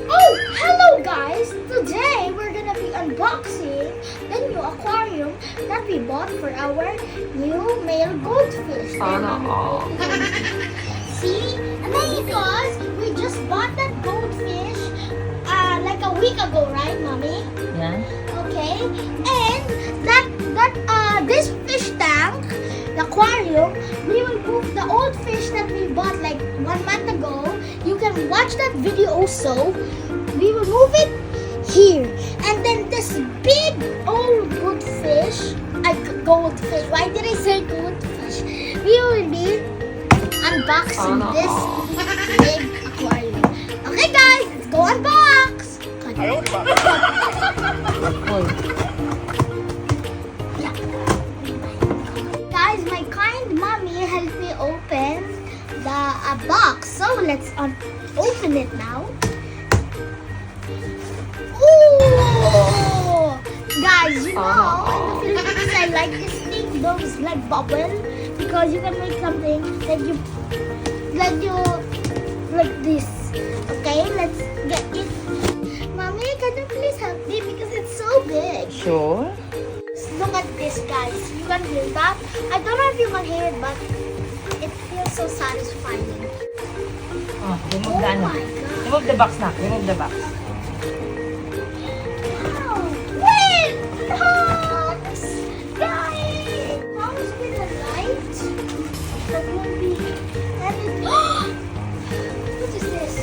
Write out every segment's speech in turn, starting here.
Oh, hello guys! Today we're gonna be unboxing the new aquarium that we bought for our new male goldfish. Sana all. See? And then because we just bought that goldfish like a week ago, right, Mommy? Yeah. Okay. And this fish tank, the aquarium, we will move the old fish that we bought like 1 month ago. You can watch that video also. We will move it here. And then this big old goldfish, goldfish, why did I say goldfish? We will be unboxing this big aquarium. Okay guys, let's go unbox. Guys, my kind mommy helped me open the box. So let's open it now. Ooh! Guys, you know, in the Philippines, I like this thing, those like bubble, because you can make something like this. Okay, let's get it. Mommy, can you please help me because it's so big? Sure. Look at this, guys. You can hear that? I don't know if you can hear it, but it feels so satisfying. Oh, remove Oh the ano. my God. Remove the box na. Remove the box. Wow! Wait! Box! Guys! Box with a light. That will be... And it... What is this?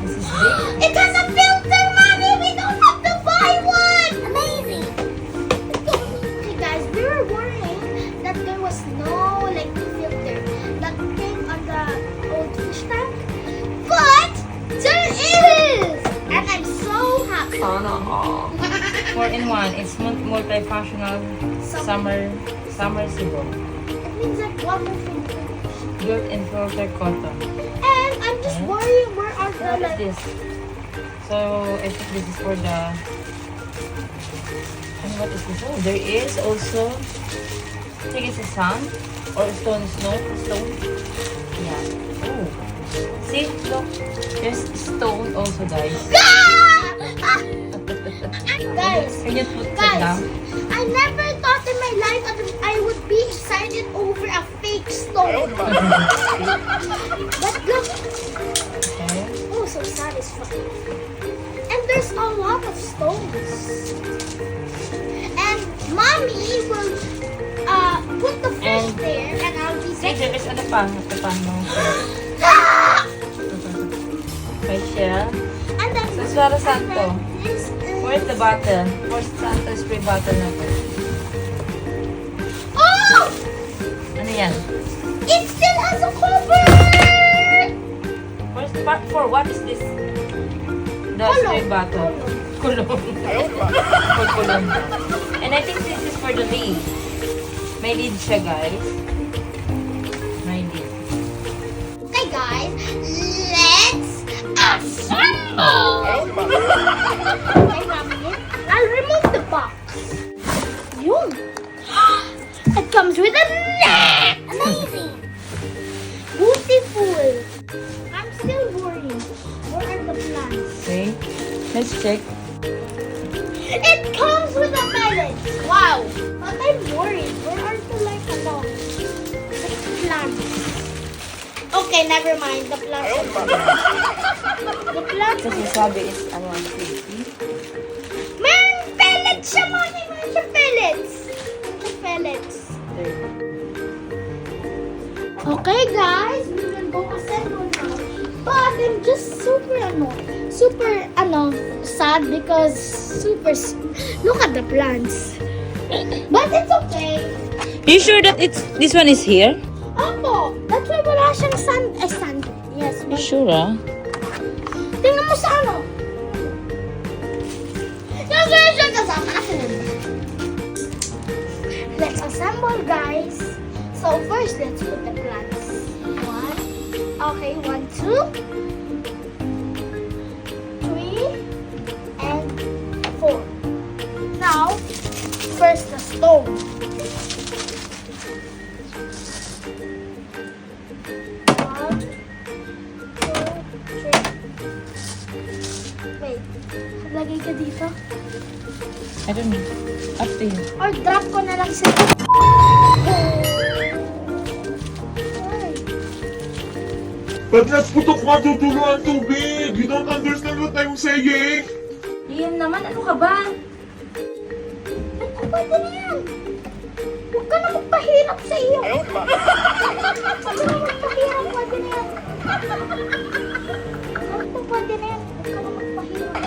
This is big. It has a filter, Mommy! We don't have to buy one! Amazing! Okay, guys, we were worrying that there was no, like, filter that came on the old fish tank. But there is! And I'm so happy. Sana all. 4-in-1. It's multifunctional submersible. It means like wonderful fish. Built-in filter cotton. And I'm just worrying where are the, What is like... this? So, I think this is for the... And what is this? Oh, there is also... I think it's a sand or stone. Yeah. Oh. See? Look. There's stone also, guys. Guys, Can you put that guys, down? I never thought in my life that I would be excited over a fake stone. But look, Okay. oh, so satisfying. And there's a lot of stones. And Mommy will put the fish And- there, and I'll be See, there is ano pa. Ito pa. No? Ah! May shell. And then, So, para saan to? this is... Where's the bottle? Where's the spray bottle na to? Oh! Ano yan? It still has a cover! Where's the part 4? What is this? The spray bottle. Kulong. For kulong. And I think this is for the lid. May lid siya, guys. May lid. Okay, guys, let's assemble! Okay, Mommy, I'll remove the box. Yun. It comes with a net! Amazing! Beautiful! I'm still worried. Where are the plants? Okay. Let's check. It comes with a pellet! Wow! But I'm worried. Where are the, like, the plants? Okay, never mind. The plants. The plants. Kasi sabi is, ano, 50. Meron pellets siya, Mommy! Meron siya pellets! The pellets. Okay, guys. We will go assemble now. But I'm just super sad because look at the plants. But it's okay. You sure that this one is here? Opo, that's why wala siyang sand. Yes, You but sure, ah? tingnan mo sa ano. Nasaan kasama akin. Let's assemble, guys. So first, let's put the plants. Okay, 1, 2, 3, and 4. Now, first the stone. One, Lagay ka dito. I don't know. Up to you. Or drop ko na lang sa... Ay. Ba't nagputok ka tutulo ang tubig? You don't understand what I'm saying? Liam naman, ano ka ba? Ay, pwede na yan. Huwag ka na magpahirap sa iyo. Huwag ka na magpahirap, pwede na yan. Ito, pwede na yan. Huwag ka na magpahirap.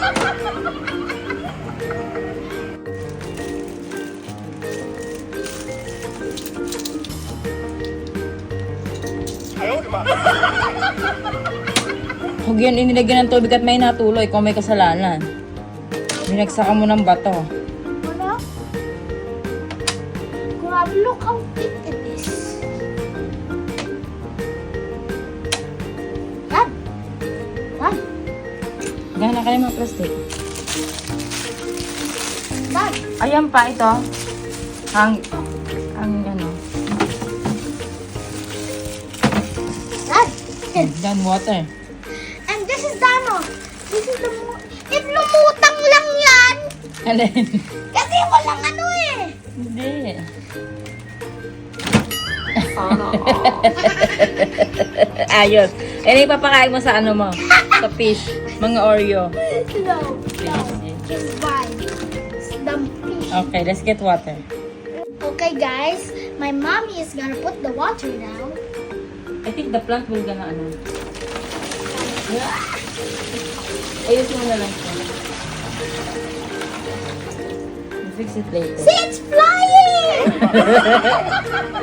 Huwag yan inilagyan ng tubig at may natuloy kung may kasalanan. Binagsakan mo ng bato. Wala. Grabe, look how thick it is. Yan. Yan. Gana kayo mga plastic. Yan. Ayan pa ito. Ang ano. Yan. Yan, water. And this is the ano. This is the... If lumutang lang yan. Alin? Kasi walang ano eh. Hindi. Ayos. Eh, ipapakain mo sa ano mo? Sa fish. Mga Oreo. No. No. Just fine. It's the fish. Okay, let's get water. Okay guys, my mommy is gonna put the water now. I think the plant will gonna ano. Ayusin mo na lang siya. We'll fix it later. See, it's flying!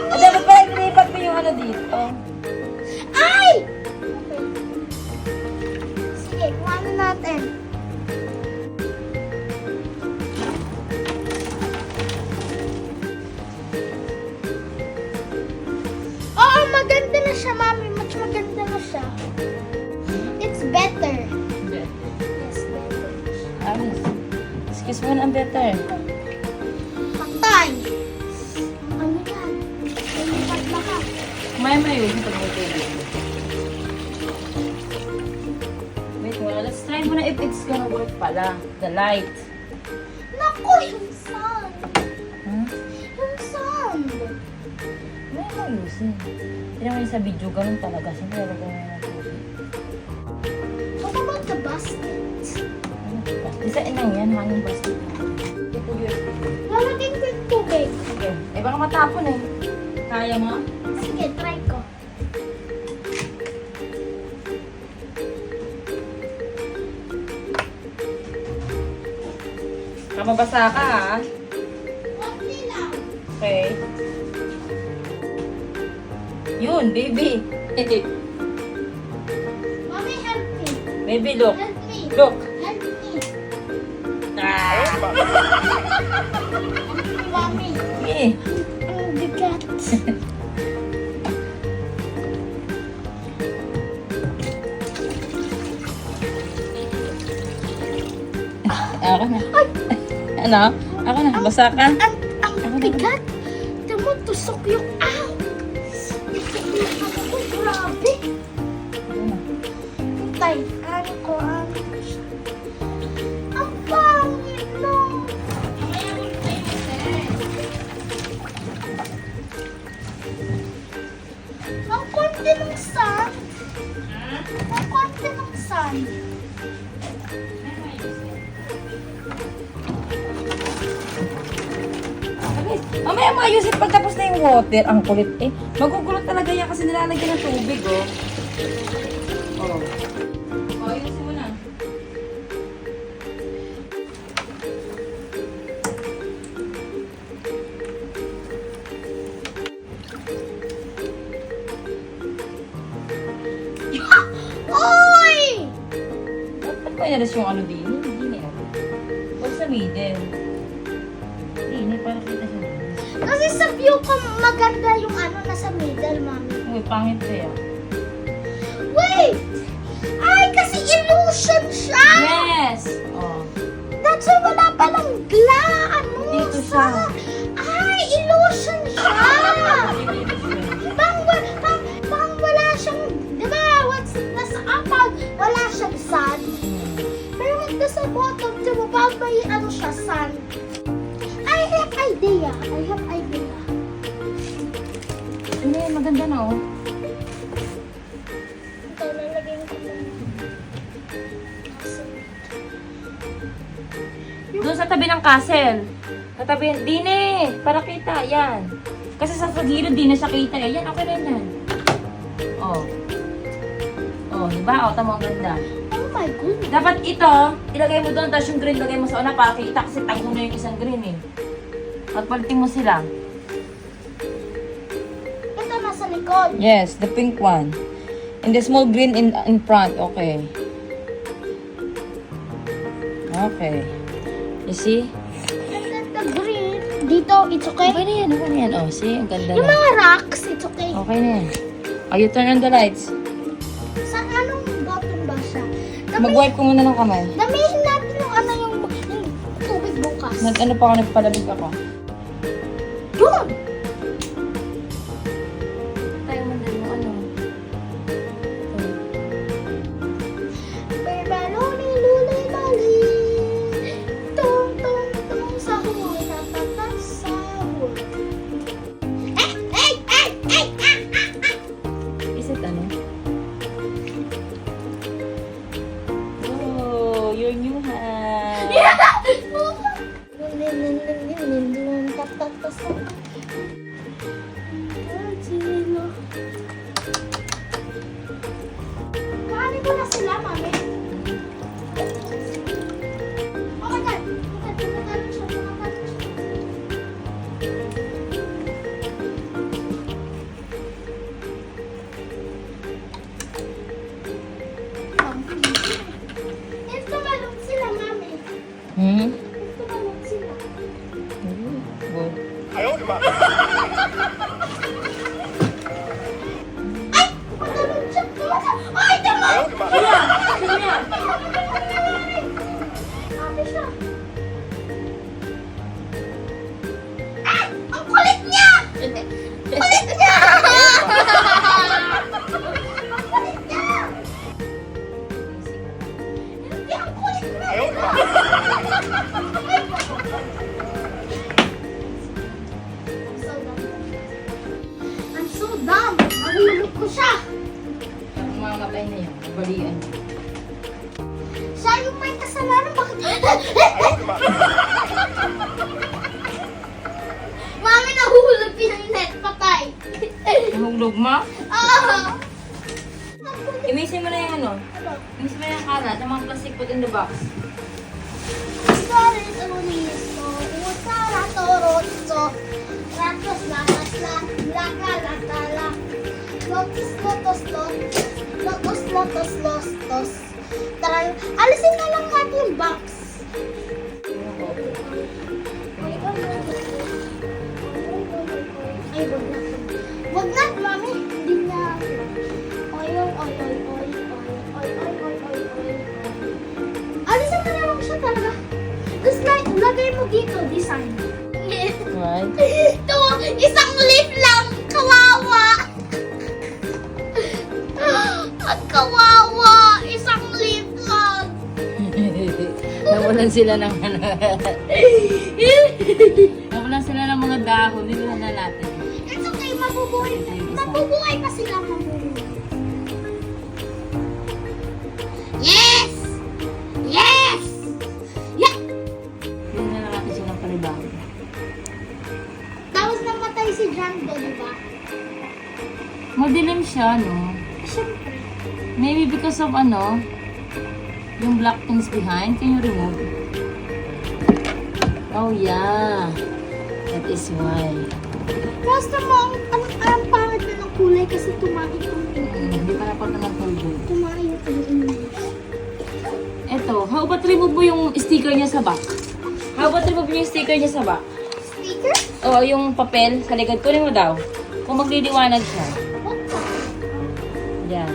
Ah, dapat pala ilipat mo yung ano dito. Ay! Okay. Sige, kuhanin natin. Oo, maganda na siya, mami. Much maganda na siya. It's better. Hindi. Yes, better. Ayos. Excuse mo na ang better. Patay! Ano yan? Lumipat lahat. May yun pag may tubig. Wait muna, let's try muna if it's gonna work pala. The light. Naku, yung sun! Huh? Yung sun! May ayusin. Tignan mo yung sa video, ganun talaga. Siyempre, wala ganun na tubig. What about the basket? Isain lang yan, hanging basket. Ito yun. Lalagyan ko yung tubig. Okay. Eh, baka matapon eh. Kaya mo? Sige, try ko. Kamabasa ka ha? Konti lang. Okay. Yun, baby. Mommy, help me. Baby, look. Help me. Look. Help me. Ah. Mommy. Eh. Ang bigat. Ako na. Ay! Ano? Ako na. Basa ka? Ang bigat. Tamo, tusok yung Ito yung ano ko, grabe. Ako na. Tay, ano ko, ang pangit no. Ang konti ng sun. Ang konti ng sun. Mamaya mo ayusin pag tapos na yung water. Ang kulit eh. Magugulot talaga yan kasi nilalagyan ng tubig oh. Oh. Oh, ayusin mo na. Oy! Ba't pa inalas yung ano din? Hindi na yun. Huwag sa middle. Hindi, para kita siya. Kasi sa view ko maganda yung ano nasa middle, mami. Uy, pangit kaya. Wait! Ay, kasi illusion siya! Yes! Oh. That's why wala palang ano Dito siya. Ay, illusion siya! Bang wala siyang, di ba, nasa upper, wala siyang sun. Pero nasa bottom, di ba, may ano siya, sun. I have idea. Ano yan? Maganda na oh. Ito, lalagyan ko lang. Doon sa tabi ng castle. Sa tabi, Dine, para kita, yan. Kasi sa gilid, di na siya kita. Yan, okay na yan. Oh. Oh, diba? Oh, tama, ang ganda. Oh my goodness. Dapat ito, ilagay mo doon, tapos yung green, ilagay mo sa una, pakita kasi tago na yung isang green eh. Pagpalitin mo sila. Ito nasa likod. Yes, the pink one. And the small green in front, okay. Okay. You see? And then the green. Dito, it's okay. Okay na yan, okay na yan. Oh, see? Ang ganda Yung na. mga rocks, it's okay. Okay na yan. Oh, you turn on the lights. Sa anong button ba siya? Mag-wipe ko muna ng kamay. Damihin natin yung ano yung tubig bukas. Nag-ano pa ako, nagpalabig ako. Yun! Tayo mo din mo, ano? Berbaloni, lulay-bali. Tung, tung, tung, sahur, tatatas, sahur. Is it ano? Oh, your new hat. Kanin ko na sila, mami. Okay na. Tumatalo siya. Tumalong sila, mami. Hmm? Tumalong sila. Good. Ay! Tumalong siya. Ay, tumalong! Mami siya. Ah! Ang kulit niya! Kulit niya! Ang kulit niya! Hindi, ang kulit niya! I'm so dumb! Nahulog ko siya! Mamatay na yun. Balian. Siya yung may kasalanan. Bakit? Mami, nahulog yung net. Patay. Nahulog mo? Ah! Imisin mo na yung ano. Imisin mo na yung kalat. Yung mga plastic put in the box. Sorry, Toniso. Usara, Toronto. Ratos, lakas, laka, laka, laka. Lotus, lotus, lotus. Lotus, lotus, lotus. Tara, alisin na lang natin yung box. Ay, wag na. Wag na, mami. Hindi na. Oy, oy, oy, oy, oy, oy, oy, oy, oy, oy, oy. Alisin mo na lang siya talaga. Tapos lagay mo dito, design. Right? Ito, isang leaf lang. Kawawa. At kawawa. Isang leaf lang. Nawalan sila ng ano. Nawalan sila ng mga dahon. Niluhan na natin. It's okay, mabubuhay. Mabubuhay pa sila, mabubuhay. Yes! Yes! Yeah! Bigyan na lang natin silang palibago. Tapos namatay si John doon, di ba? Madilim siya, no? Siyempre. Maybe because of ano, yung black things behind. Can you remove? Oh, yeah. That is why. Basta mo, ang pangit na ng kulay kasi tumahi yung Hindi pa napat naman tulbo. tumahi yung English. Eto, how about remove mo yung sticker niya sa back? How about remove mo yung sticker niya sa back? Sticker? Oo, yung papel sa likod. Kunin mo daw. Kung magliliwanag siya. What the? Yan.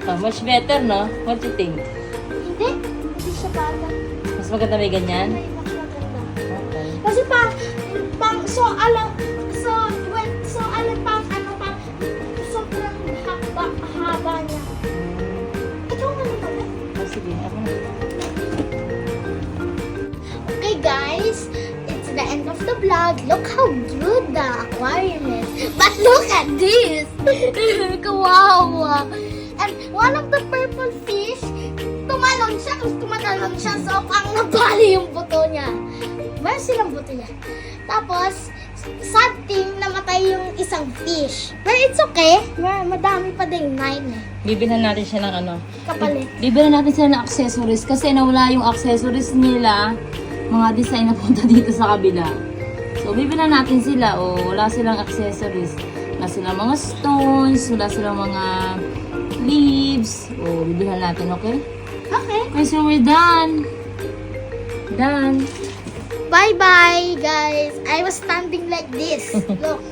Oh, much better, no? What do you think? Hindi. Hindi siya bagay. Mas maganda may ganyan? Hindi mas maganda. Okay. Kasi so alam pang ano pang sobrang haba niya. the vlog. Look how good the aquarium is. But look at this. Kawawa. And one of the purple fish, tumalon siya. Tapos tumatalon siya. So, ang nabali yung buto niya. Meron silang buto niya. Tapos, sad thing, namatay yung isang fish. But it's okay. Madami pa din 9 eh. Bibilhan natin siya ng ano. Kapalit. Bibilhan natin sila ng accessories kasi nawala yung accessories nila. Mga design na punta dito sa kabila. So, bibilhan natin sila. O, wala silang accessories. Wala silang mga stones. Wala silang mga leaves. O, bibilhan natin, okay? Okay. Okay, so we're done. Done. Bye-bye, guys. I was standing like this. Look.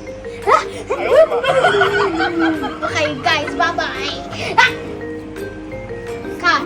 Okay, guys. Bye-bye. Cut.